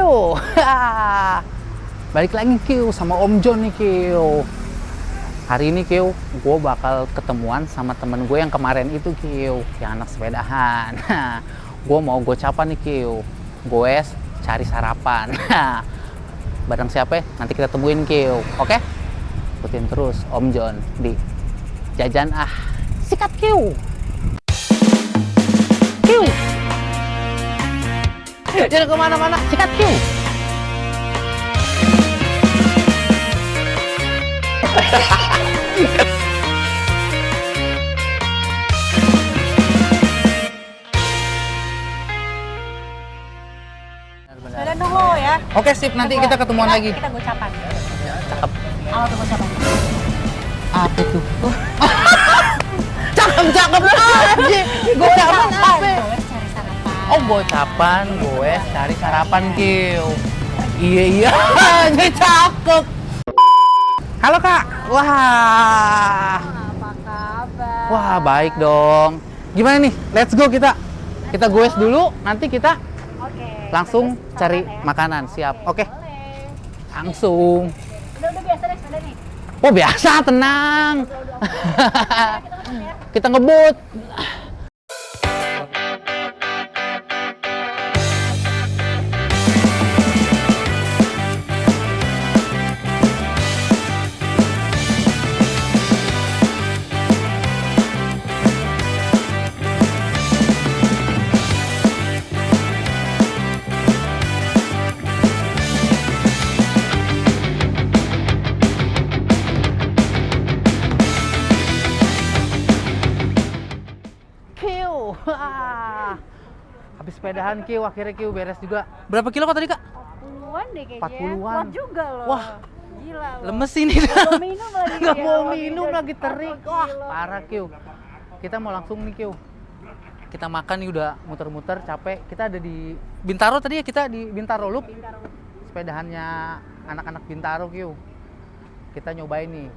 Kyo. Balik lagi Kyo sama Om John nih Kyo. Hari ini Kyo, gue bakal ketemuan sama temen gue yang kemarin itu Kyo, yang anak sepedahan. Gue mau gocapan nih Kyo, gue cari sarapan. Barang siapa? Nanti kita temuin Kyo, oke? Ikutin terus Om John di Jajan Sikat Kyo. Kyo. Jangan kemana-mana, sikat Kyo. Dadah dulu ya. Oke sip, nanti kita ketemuan lagi. Kita gocapan. Cakep. Apa tuh gocapan? Apa tuh? Cakep aja. Gocapan apa? Gue cari sarapan. Oh gocapan, gue cari sarapan Kyo. Iya, ini cakep. Halo Kak. Wah. Apa kabar? Wah, baik dong. Gimana nih? Let's go kita. Kita goes dulu, nanti kita Oke. langsung kita cari ya. makanan. Siap. Oke. Boleh. Langsung. Udah biasa deh sepeda nih. Oh, biasa, tenang. Kita ngebut. Wah. Habis sepedahan Kyo, akhirnya Kyo beres juga. Berapa kilo kok tadi Kak? 40-an deh kayaknya. 40-an. Kuat juga loh. Wah. Gila loh. Lemes ini. Gak mau minum lagi. Gak dia. mau Oh, minum gitu. lagi terik. 40 Wah, kilo. parah Kyo. Kita mau langsung nih Kyo. Kita makan nih, udah muter-muter capek. Kita ada di Bintaro tadi ya, kita di Bintaro Loop. Bintaro. Sepedahannya anak-anak Bintaro Kyo. Kita nyobain nih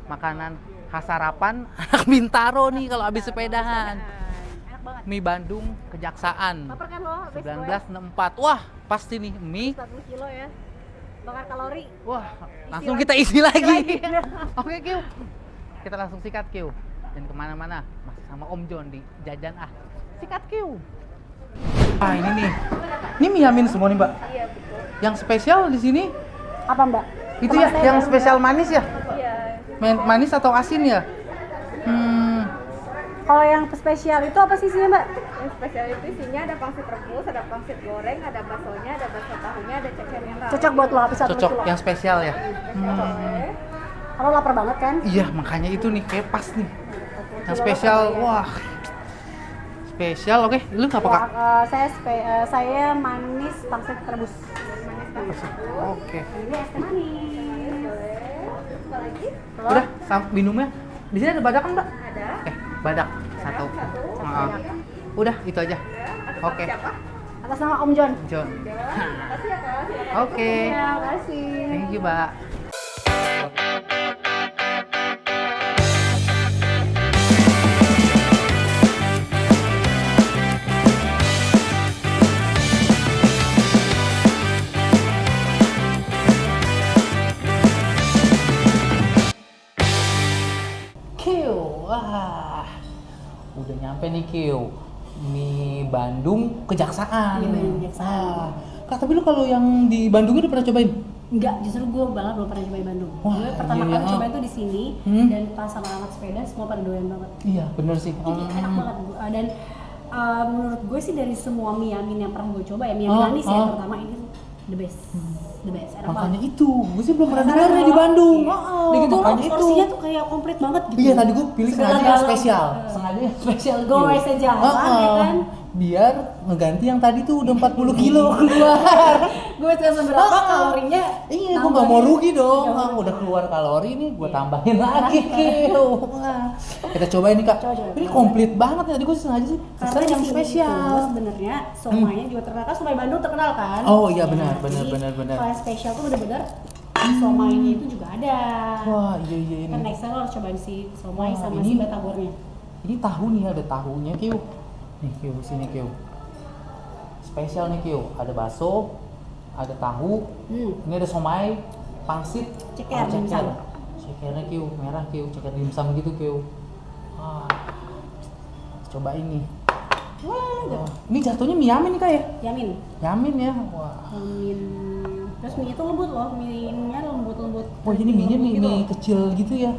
makanan khas sarapan anak Bintaro nih kalau habis sepedahan. Enak banget. Mie Bandung Kejaksaan. Lapar kan lo? Habis 1964. Wah, pasti nih mie. 40 kilo ya. Bakar kalori. Wah, langsung lagi. kita isi lagi. Isi lagi. Oke, Kyo. Kita langsung sikat, Kyo. Dan kemana-mana. Masih sama Om John di Jajan Sikat, Kyo. Ah, ini nih. Ini mie Yamin semua nih, Mbak. Iya, betul. Yang spesial di sini, Apa, Mbak? itu Teman ya, saya yang baru spesial manis ya? Iya. Manis atau asin ya? Kalau yang spesial itu apa sih isinya, Mbak? Yang spesial itu isinya ada pangsit rebus, ada pangsit goreng, ada baksonya, ada bakso tahunya, ada ceker merah. Cocok buat lo habis 1 Cocok, kilo. yang spesial ya? Kalau lapar banget kan? Iya, makanya itu nih, kayak pas nih. Yang 40 kilo spesial, lapar ya. wah. Spesial, oke. Lu apa, Kak? Saya manis pangsit rebus. Oke. Ini es teh manis. Apa lagi? Udah, minumnya. Di sini ada badak kan, Mbak? Ada. Badak satu. Maaf. Udah, itu aja. Oke. Siapa? Atas nama Om John. John. Makasih ya Kak. Silakan. Oke. Terima kasih. Thank you, Mbak. Kyo, wah, udah nyampe nih Kyo. Mie Bandung Kejaksaan. Mie Bandung Kejaksaan. Kak, tapi lu kalau yang di Bandung udah pernah cobain? Enggak, justru gue banget belum pernah cobain Bandung. Wah, Gue pertama iya, kali iya. cobain tuh di sini dan pas sama anak sepeda semua pada doyan banget. Iya, bener sih. Jadi enak banget. Dan menurut gue sih dari semua mie Yamin yang pernah gue coba ya, mie Yamin Oh, manis ya oh. terutama ini the best. The best. Enak Makanya banget. itu, gue sih belum pernah Penasaran dengar lo? di Bandung. Iya. Oh, Udah gitu makanya itu. porsinya tuh kayak komplit banget gitu. Iya, tadi gue pilih Segala sengaja yang galon. spesial. Sengaja yang spesial. Gue aja jalan ya kan. Biar ngeganti yang tadi tuh udah 40 kilo keluar. Gue tes berapa kalorinya. Iya, gue nambah gak mau ya. rugi dong. Nggak mau. Udah keluar kalori nih, gue tambahin lagi. Wah. Kita cobain nih Kak. Coba. Ini komplit banget ya. Tadi gue sengaja sih Karena pesan di yang sini spesial. tuh sebenarnya somainya juga terkenal. Kan somai Bandung terkenal kan? Oh iya, benar, Nah, benar, jadi benar. Kalau yang spesial tuh bener-bener somainya itu juga ada. Wah, iya ini. Kan next time lo harus cobain si somai Wah, sama ini- si batagornya. Ini tahu nih, ada tahunya Kyo. Nih Kyo, sini Kyo. Spesial nih Kyo. Ada bakso, ada tahu, ini ada somai, pangsit, Ceker, ceker. dimsum. Cekernya kiu, merah kiu, ceker dimsum gitu kiu. Ah, coba ini. Wah, ini jatuhnya mie yamin nih kak ya? Yamin. Yamin ya, wah. Yamin. Terus mie itu lembut loh, mie-nya lembut-lembut. Wah ini mie-nya mie, Gitu. mie kecil gitu ya?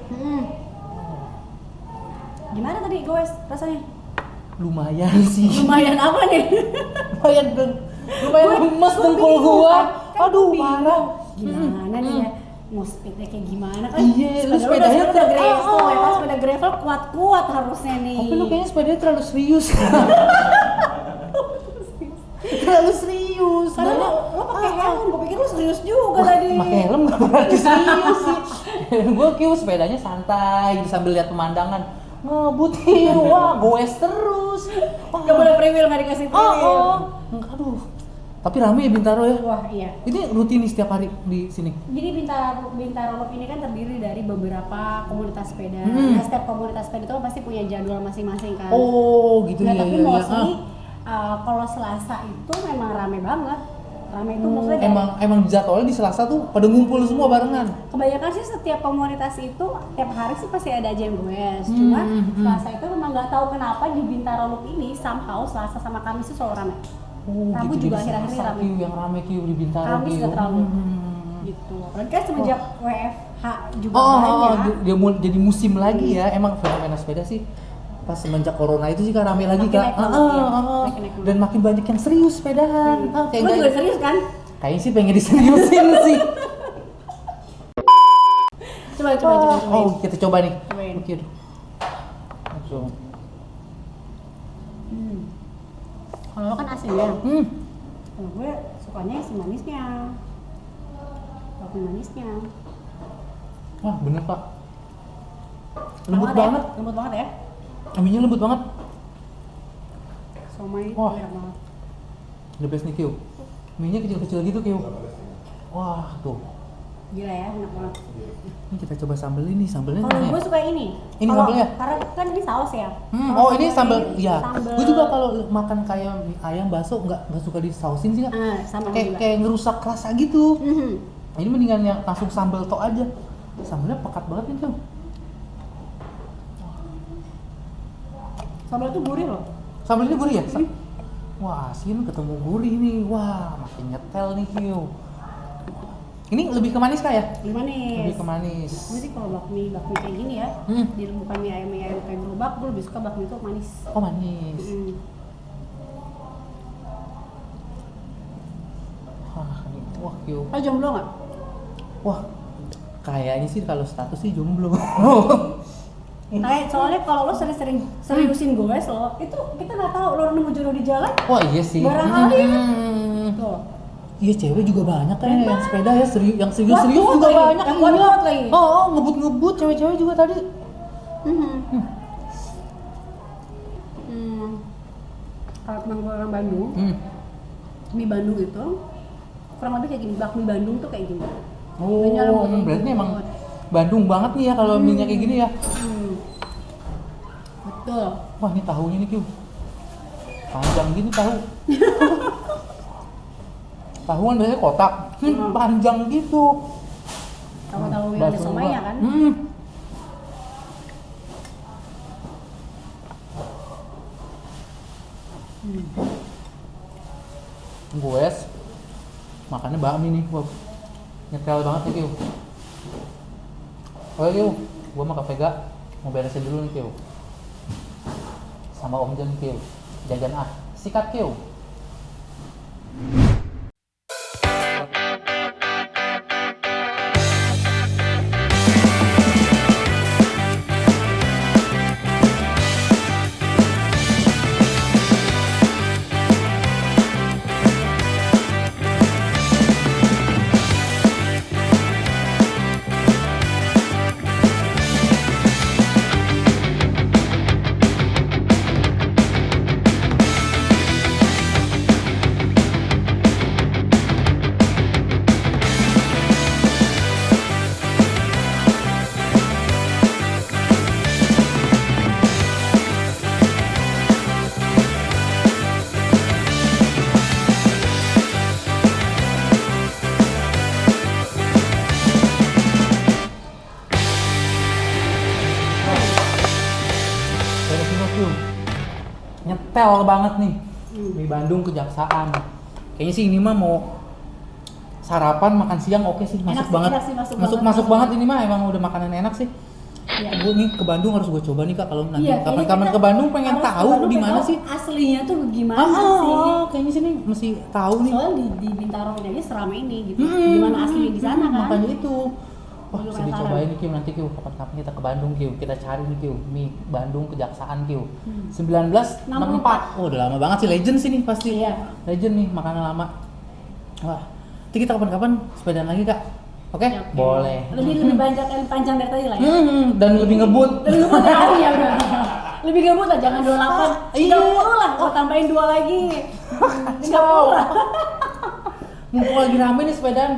Gimana tadi guys rasanya? Lumayan sih. Lumayan apa nih? Lumayan lumayan lemes dengkul gua. Kan Aduh bingung. parah. Gimana nih ya? Mau speednya kayak gimana kan? Iya, lu sepedanya udah gravel, oh. ya pas sepeda gravel kuat-kuat harusnya nih. Tapi lu kayaknya sepedanya terlalu serius. Terlalu serius. Karena lo pakai helm, gue pikir lo serius juga tadi. Pakai helm nggak berarti serius sih. Gue kira sepedanya santai sambil lihat pemandangan. Ngebut kiu, wah goes terus. Wah. Gak boleh free wheel, gak dikasih free wheel. Aduh. Tapi rame ya Bintaro ya. Wah iya. Ini rutin nih setiap hari di sini. Jadi Bintaro Loop ini kan terdiri dari beberapa komunitas sepeda. Nah, setiap komunitas sepeda itu kan pasti punya jadwal masing-masing kan. Oh, gitu Nah, ya. tapi ya, mostly kalau Selasa itu memang rame banget. Rame itu maksudnya dari- emang jadwalnya di Selasa tuh pada ngumpul semua barengan. kebanyakan sih setiap komunitas itu tiap hari sih pasti ada aja yang goes. Cuma Selasa itu memang nggak tahu kenapa di Bintaro Loop ini somehow Selasa sama Kamis itu selalu rame. Oh, Rabu gitu. juga Jadi akhir-akhir ini Selasa rame. kiu yang rame kiu di Bintaro Kamis kiu. nggak terlalu. Gitu. Apalagi kan semenjak WFH juga Oh, banyak. dia mau jadi musim lagi ya. Emang fenomena sepeda sih pas semenjak corona itu sih kan rame lagi Makin kak. naik banget, iya. Makin naik banget. Dan makin banyak yang serius sepedahan. Kayak Lo nggak- juga serius kan? kayaknya sih pengen diseriusin sih. Coba. Oh, kita coba nih. Cobain. Oke. Langsung. Kalau lo kan asin ya. Kalau gue sukanya si manisnya. Bakmi manisnya. Wah, bener pak. Lembut Banget ya? banget. Lembut banget ya. Aminya lembut banget. Somai Wah. enak banget. The best nih Kyo. Mie-nya kecil-kecil gitu Kyo. Wah, tuh. Gila ya, enak banget. Ini kita coba sambel ini, sambelnya Kalau gimana gue ya? suka ini. Ini Kalau- sambelnya? Karena kan ini saus ya. Kalau Oh ini sambal, ini ya. sambal- Gue juga kalau makan kayak mie ayam bakso nggak suka disausin sih kak. sama Kayak juga. kayak ngerusak rasa gitu. Mhm. Ini mendingan yang langsung sambal tok aja. Sambelnya pekat banget nih Kyo. Sambal itu gurih loh. Sambelnya gurih ya? Wah asin ketemu gurih nih. Wah makin nyetel nih Kyo. Ini lebih ke manis kak ya? Lebih manis. Lebih ke manis. Gue sih kalau bakmi kayak gini ya, jadi bukan mie ayam kayak gerobak, gue lebih suka bakmi itu manis. Oh manis. Wah Kyo. Lo jomblo nggak? Wah, kayaknya sih kalau status sih jomblo. Kayak soalnya kalau lo sering seriusin gue lo, itu kita nggak tahu lo nemu jodoh di jalan. Wah iya sih. Barangkali ya. Tuh. Iya cewek juga banyak kan yang sepeda ya serius, yang serius Kuat-kuat juga lagi, banyak. yang Iya. kuat-kuat lagi. Oh, ngebut cewek-cewek juga tadi. Kalau teman gue orang Bandung, mie Bandung itu kurang lebih kayak gini. Bakmi Bandung tuh kayak gini. Oh, Mie-nya lembut. berarti emang Bandung banget nih ya kalau minyak kayak gini ya. Betul. Wah ini tahunya nih Kyu. Panjang gini tahu. Tahu kan biasanya kotak, panjang gitu. Kamu tahu yang ada somainya kan? Goes, makannya bakmi nih, wah nyetel banget nih Kyu. Oke Kyu, gua mau ke Vega, mau beresin dulu nih Kyu. Sama Om Jan Kyu, jajan sikat Kyu. tel banget nih. Mie Bandung Kejaksaan. Kayaknya sih ini mah mau sarapan makan siang oke sih, masuk Enak sih, banget. enak sih, masuk masuk banget. banget ini mah emang udah makanan enak sih. Iya. Gue nih ke Bandung harus gue coba nih Kak kalau nanti Iya, kayaknya kapan-kapan kita ke Bandung pengen harus ke tahu Bandung di pengen mana tahu sih. aslinya tuh gimana sih. Kayaknya sih nih mesti tahu nih. Soalnya di Bintaro ini aja seramai ini gitu. Gimana aslinya di sana kan? Makanya itu. Wah, Belum bisa penasaran. dicobain nih Kiu nanti Kiu. Kapan-kapan kita ke Bandung Kiu. Kita cari nih Kiu. Mie Bandung Kejaksaan Kiu. 1964. Oh, udah lama banget sih, legend sih nih pasti. Iya. Legend nih, makanan lama. Wah, nanti kita kapan-kapan sepedaan lagi Kak. Oke? Ya, oke. Boleh. Lebih panjang dari tadi lah ya. Dan lebih ngebut. Lebih ngebut ya, iya udah. Lebih ngebut lah, jangan 28. Iya. 30 lah, kalau tambahin 2 lagi. 30 lah. Mumpung lagi rame nih sepedaan.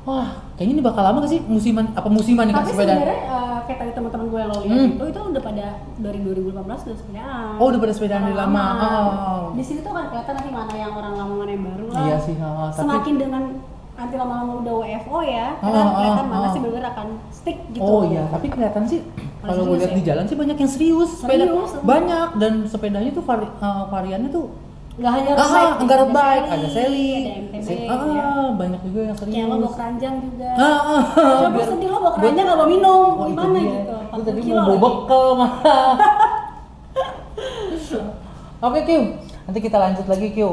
Wah, kayaknya ini bakal lama gak sih? Musiman nih Kak Tapi sepedaan? sebenarnya kayak tadi teman-teman gue yang lo lihat itu udah pada dari 2015 udah sepedaan. Oh, udah pada sepedaan dari lama. Oh. Di sini tuh kan kelihatan nanti mana yang orang lama mana yang baru lah. Iya sih, tapi Semakin dengan nanti lama-lama udah WFO ya, kan kelihatan mana sih bener akan stick gitu. Oh iya, tapi kelihatan sih kalau gue serius lihat ya? di jalan sih banyak yang serius, sepeda Serius, banyak dan sepedanya tuh variannya tuh Nggak hanya road bike, enggak road bike, ada seli, ada MTB, ya. banyak juga yang serius. Kayak lo bawa keranjang juga. Coba Coba sedih lo bawa keranjang nggak bawa minum, gimana gitu? Gue tadi 40 kilo mau bawa lagi. bekal malah. Oke Kiu, nanti kita lanjut lagi Kiu.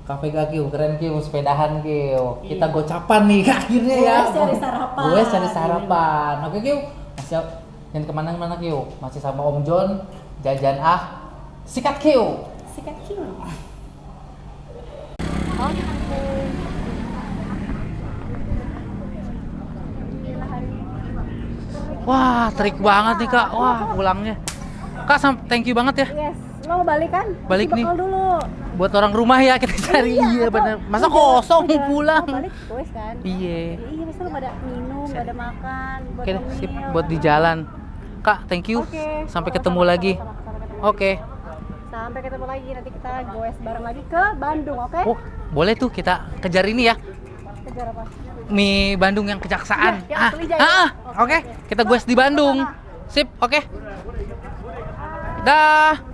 KPK Kiu, keren Kiu, sepedahan Kiu. Kita Iya. gocapan nih akhirnya ya. Goes cari sarapan. Gue cari sarapan. Oke Kiu, masih jangan kemana-mana Kiu. Masih sama Om John, jajan sikat Kiu. Sikat kilo. Wah, trik banget nih Kak. Wah, pulangnya. Kak, thank you banget ya. Yes, lo mau balik kan? Balik Isi nih. bekal dulu. Buat orang rumah ya kita cari. Iya, atau bener. Masa lo kosong jalan- pulang? Mau balik goes kan? Iya. Iya, masa lo pada minum, pada makan, buat Oke, ngemil, sip buat di jalan. Kak, thank you. Oke. Sampai Sama-sama, ketemu lagi. sama-sama, sampai ketemu Oke. lagi. Sampai ketemu lagi, nanti kita goes bareng lagi ke Bandung, oke? Oh, boleh tuh kita kejar ini ya. Kejar apa? Mie Bandung yang Kejaksaan. Iya, yang asli Jaya. Oke. Kita goes di Bandung. Sip, oke. Dah.